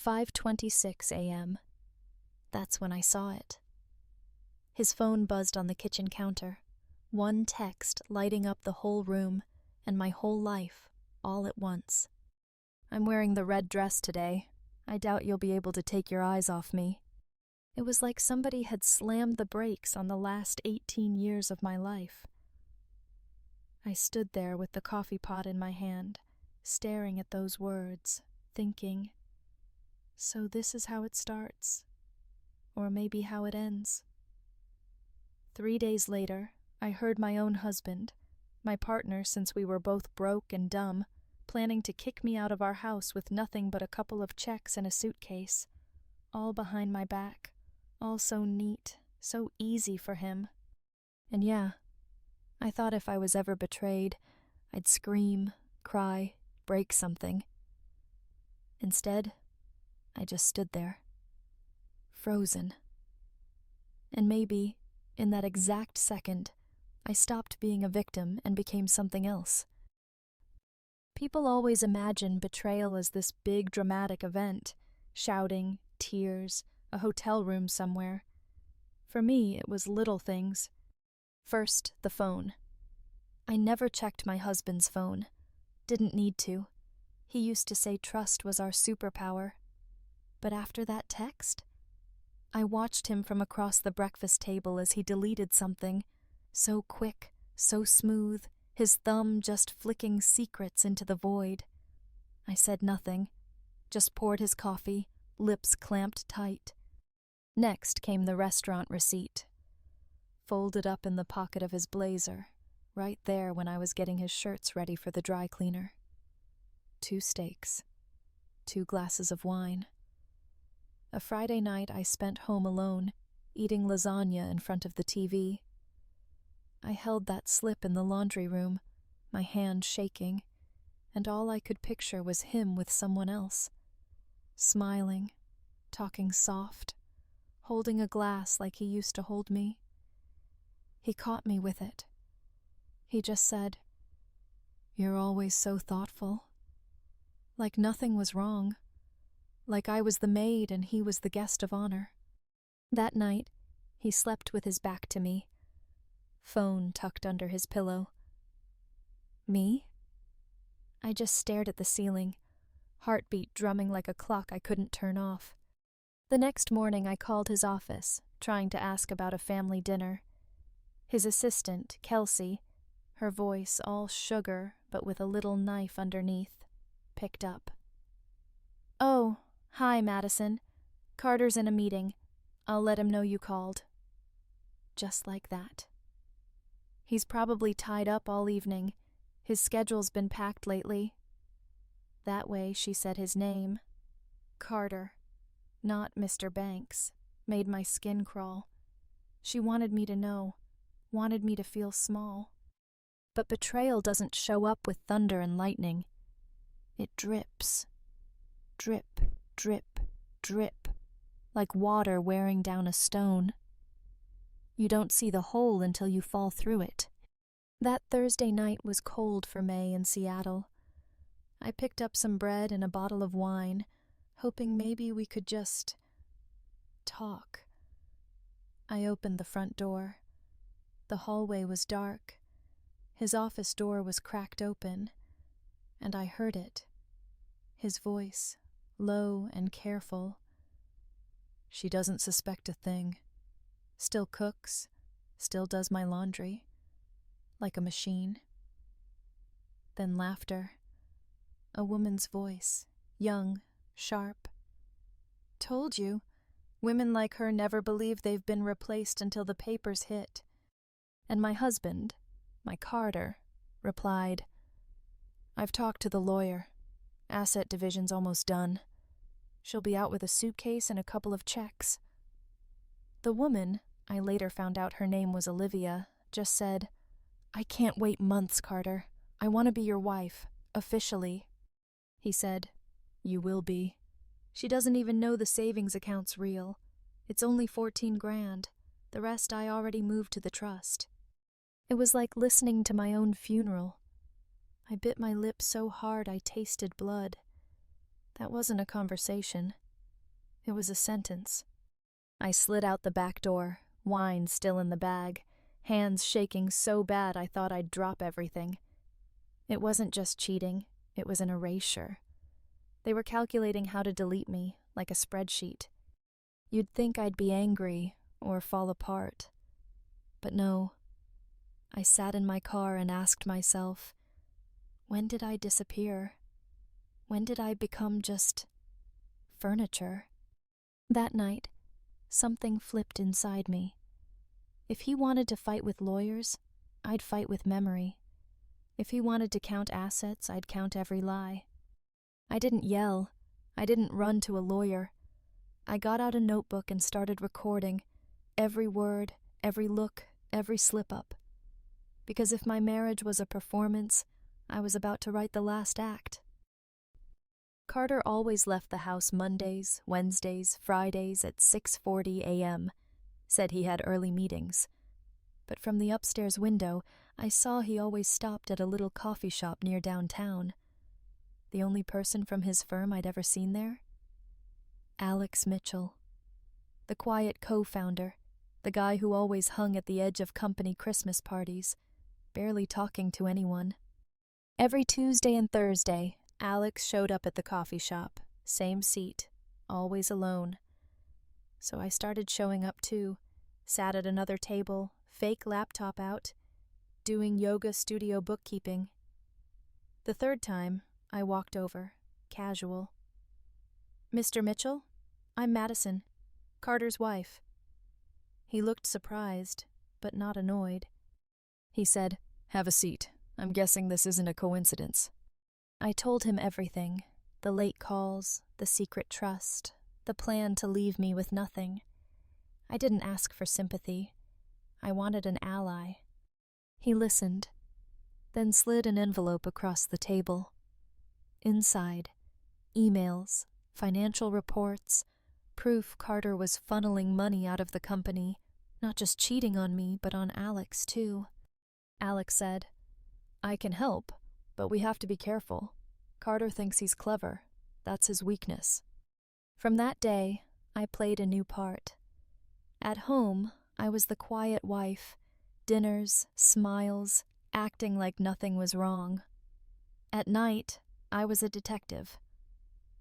5:26 a.m. That's when I saw it. His phone buzzed on the kitchen counter. One text lighting up the whole room and my whole life all at once. "I'm wearing the red dress today. I doubt you'll be able to take your eyes off me." It was like somebody had slammed the brakes on the last 18 years of my life. I stood there with the coffee pot in my hand, staring at those words, thinking, so this is how it starts, or maybe how it ends. 3 days later, I heard my own husband, my partner since we were both broke and dumb, planning to kick me out of our house with nothing but a couple of checks and a suitcase, all behind my back, all so neat, so easy for him. And yeah, I thought if I was ever betrayed, I'd scream, cry, break something. Instead, I just stood there, frozen. And maybe, in that exact second, I stopped being a victim and became something else. People always imagine betrayal as this big dramatic event, shouting, tears, a hotel room somewhere. For me, it was little things. First, the phone. I never checked my husband's phone. Didn't need to. He used to say trust was our superpower. But after that text, I watched him from across the breakfast table as he deleted something, so quick, so smooth, his thumb just flicking secrets into the void. I said nothing, just poured his coffee, lips clamped tight. Next came the restaurant receipt, folded up in the pocket of his blazer, right there when I was getting his shirts ready for the dry cleaner. 2 steaks, 2 glasses of wine. A Friday night I spent home alone, eating lasagna in front of the TV. I held that slip in the laundry room, my hand shaking, and all I could picture was him with someone else, smiling, talking soft, holding a glass like he used to hold me. He caught me with it. He just said, "You're always so thoughtful." Like nothing was wrong. Like I was the maid and he was the guest of honor. That night, he slept with his back to me, phone tucked under his pillow. Me? I just stared at the ceiling, heartbeat drumming like a clock I couldn't turn off. The next morning I called his office, trying to ask about a family dinner. His assistant, Kelsey, her voice all sugar but with a little knife underneath, picked up. "Oh, hi, Madison. Carter's in a meeting. I'll let him know you called." Just like that. He's probably tied up all evening. His schedule's been packed lately. That way she said his name. Carter, not Mr. Banks, made my skin crawl. She wanted me to know, wanted me to feel small. But betrayal doesn't show up with thunder and lightning. It drips. Drip, drip, drip, like water wearing down a stone. You don't see the hole until you fall through it. That Thursday night was cold for May in Seattle. I picked up some bread and a bottle of wine, hoping maybe we could just talk. I opened the front door. The hallway was dark. His office door was cracked open, and I heard it. His voice, low and careful. "She doesn't suspect a thing. Still cooks, still does my laundry. Like a machine." Then laughter. A woman's voice, young, sharp. "Told you. Women like her never believe they've been replaced until the papers hit." And my husband, my Carter, replied, "I've talked to the lawyer. Asset division's almost done. She'll be out with a suitcase and a couple of checks." The woman, I later found out her name was Olivia, just said, "I can't wait months, Carter. I want to be your wife, officially." He said, "You will be. She doesn't even know the savings account's real. It's only 14 grand. The rest I already moved to the trust." It was like listening to my own funeral. I bit my lip so hard I tasted blood. That wasn't a conversation. It was a sentence. I slid out the back door, wine still in the bag, hands shaking so bad I thought I'd drop everything. It wasn't just cheating, it was an erasure. They were calculating how to delete me, like a spreadsheet. You'd think I'd be angry or fall apart. But no. I sat in my car and asked myself, when did I disappear? When did I become just furniture? That night, something flipped inside me. If he wanted to fight with lawyers, I'd fight with memory. If he wanted to count assets, I'd count every lie. I didn't yell. I didn't run to a lawyer. I got out a notebook and started recording every word, every look, every slip-up. Because if my marriage was a performance, I was about to write the last act. Carter always left the house Mondays, Wednesdays, Fridays at 6:40 a.m., said he had early meetings. But from the upstairs window, I saw he always stopped at a little coffee shop near downtown. The only person from his firm I'd ever seen there? Alex Mitchell. The quiet co-founder, the guy who always hung at the edge of company Christmas parties, barely talking to anyone. Every Tuesday and Thursday, Alex showed up at the coffee shop, same seat, always alone. So I started showing up too, sat at another table, fake laptop out, doing yoga studio bookkeeping. The third time, I walked over, casual. Mr. Mitchell, I'm Madison, Carter's wife. He looked surprised, but not annoyed. He said, "Have a seat. I'm guessing this isn't a coincidence." I told him everything, the late calls, the secret trust, the plan to leave me with nothing. I didn't ask for sympathy. I wanted an ally. He listened, then slid an envelope across the table. Inside, emails, financial reports, proof Carter was funneling money out of the company, not just cheating on me, but on Alex too. Alex said, "I can help, but we have to be careful. Carter thinks he's clever. That's his weakness." From that day, I played a new part. At home, I was the quiet wife, dinners, smiles, acting like nothing was wrong. At night, I was a detective.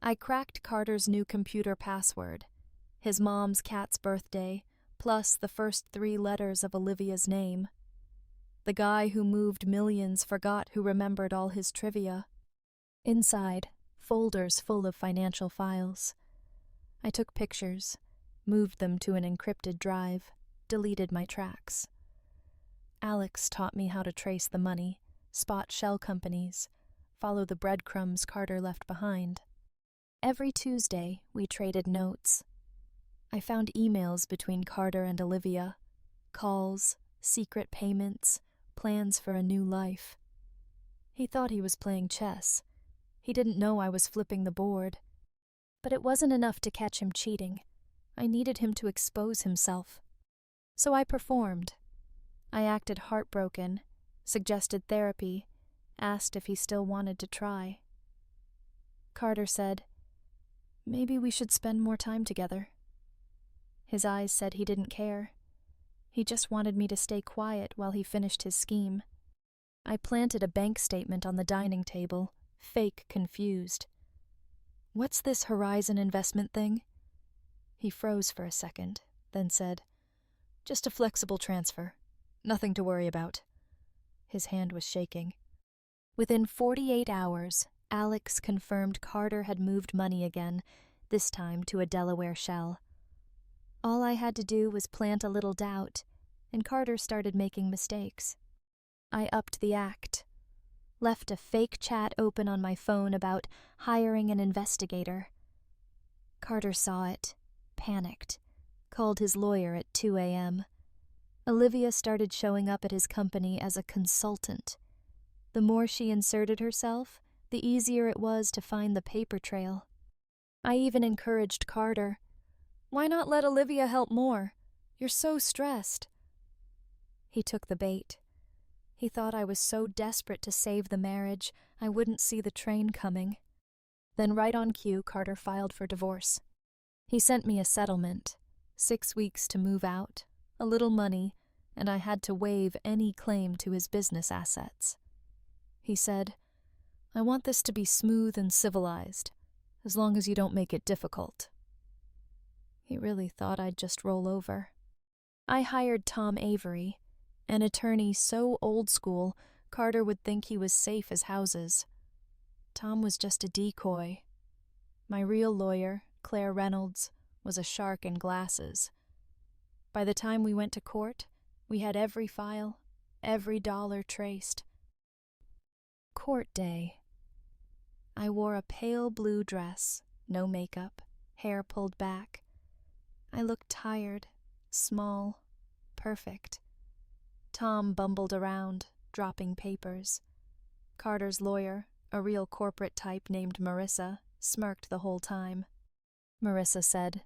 I cracked Carter's new computer password, his mom's cat's birthday, plus the first 3 letters of Olivia's name. The guy who moved millions forgot who remembered all his trivia. Inside, folders full of financial files. I took pictures, moved them to an encrypted drive, deleted my tracks. Alex taught me how to trace the money, spot shell companies, follow the breadcrumbs Carter left behind. Every Tuesday, we traded notes. I found emails between Carter and Olivia, calls, secret payments, plans for a new life. He thought he was playing chess. He didn't know I was flipping the board. But it wasn't enough to catch him cheating. I needed him to expose himself. So I performed. I acted heartbroken, suggested therapy, asked if he still wanted to try. Carter said, "Maybe we should spend more time together." His eyes said he didn't care. He just wanted me to stay quiet while he finished his scheme. I planted a bank statement on the dining table, fake confused. "What's this Horizon investment thing?" He froze for a second, then said, "Just a flexible transfer. Nothing to worry about." His hand was shaking. Within 48 hours, Alex confirmed Carter had moved money again, this time to a Delaware shell. All I had to do was plant a little doubt, and Carter started making mistakes. I upped the act. Left a fake chat open on my phone about hiring an investigator. Carter saw it, panicked, called his lawyer at 2 a.m. Olivia started showing up at his company as a consultant. The more she inserted herself, the easier it was to find the paper trail. I even encouraged Carter. "Why not let Olivia help more? You're so stressed." He took the bait. He thought I was so desperate to save the marriage, I wouldn't see the train coming. Then right on cue, Carter filed for divorce. He sent me a settlement, 6 weeks to move out, a little money, and I had to waive any claim to his business assets. He said, "I want this to be smooth and civilized, as long as you don't make it difficult." He really thought I'd just roll over. I hired Tom Avery, an attorney so old school Carter would think he was safe as houses. Tom was just a decoy. My real lawyer, Claire Reynolds, was a shark in glasses. By the time we went to court, we had every file, every dollar traced. Court day. I wore a pale blue dress, no makeup, hair pulled back. I looked tired, small, perfect. Tom bumbled around, dropping papers. Carter's lawyer, a real corporate type named Marissa, smirked the whole time. Marissa said,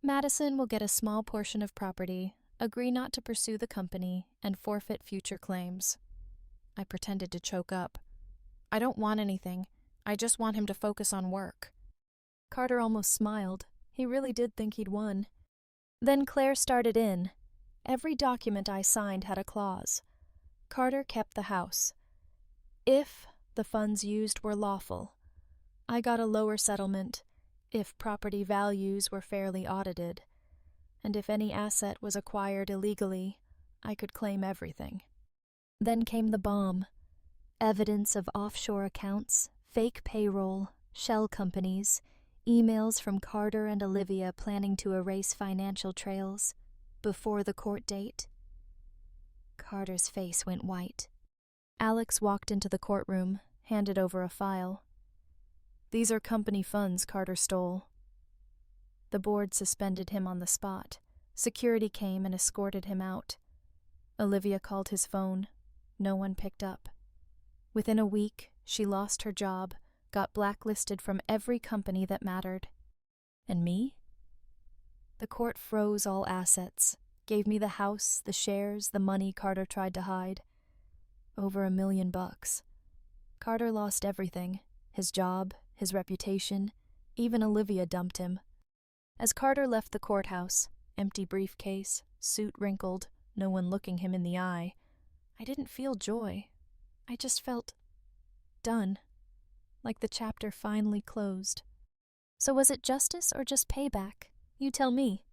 "Madison will get a small portion of property, agree not to pursue the company, and forfeit future claims." I pretended to choke up. "I don't want anything. I just want him to focus on work." Carter almost smiled. He really did think he'd won. Then Claire started in. Every document I signed had a clause. Carter kept the house. If the funds used were lawful, I got a lower settlement if property values were fairly audited, and if any asset was acquired illegally, I could claim everything. Then came the bomb. Evidence of offshore accounts, fake payroll, shell companies, emails from Carter and Olivia planning to erase financial trails before the court date. Carter's face went white. Alex walked into the courtroom, handed over a file. "These are company funds Carter stole." The board suspended him on the spot. Security came and escorted him out. Olivia called his phone. No one picked up. Within a week, she lost her job, got blacklisted from every company that mattered. And me? The court froze all assets, gave me the house, the shares, the money Carter tried to hide. Over $1 million. Carter lost everything, his job, his reputation, even Olivia dumped him. As Carter left the courthouse, empty briefcase, suit wrinkled, no one looking him in the eye, I didn't feel joy. I just felt done, like the chapter finally closed. So was it justice or just payback? You tell me.